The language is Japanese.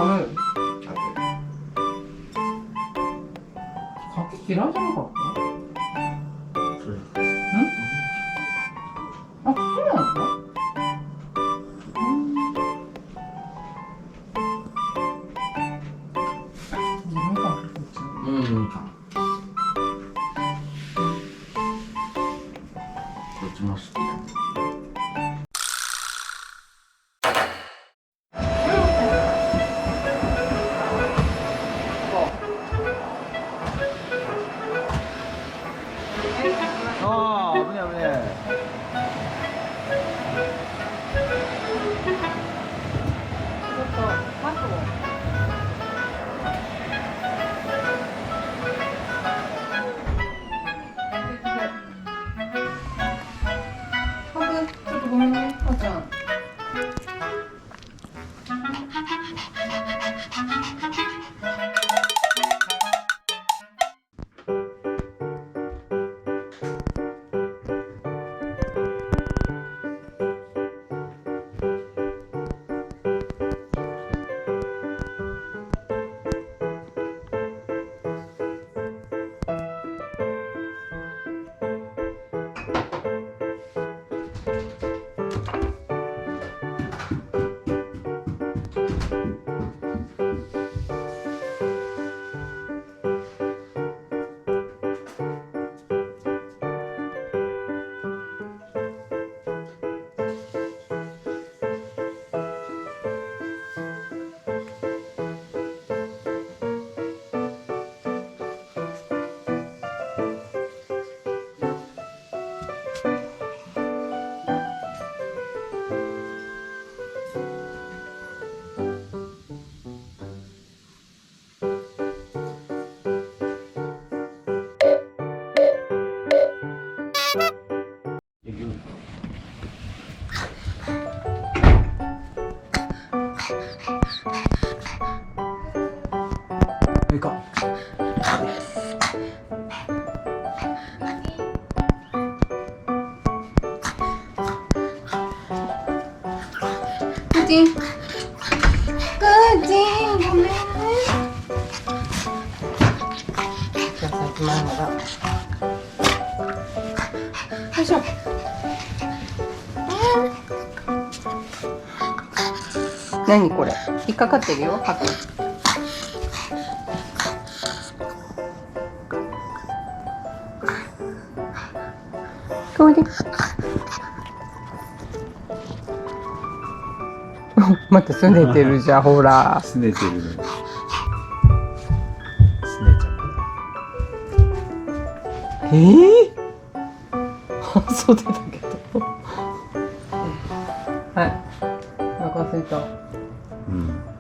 ダメ。柿嫌いじゃなかった？それ。あ、そうなの？うん。どっちも好きだ。ああ、危ねえ危ねえ。ちょっとマスを。ちょっとごめんね、母ちゃん。いいか。くーちん、くーちん、ごめんね。じゃあさつまいもが。よいしょ。何これ？引っかかってるよ、ハト。これで。またすねてるじゃん、ほら。すねてるね。すねちゃった。半袖だけど。はい。お腹すいた。うん。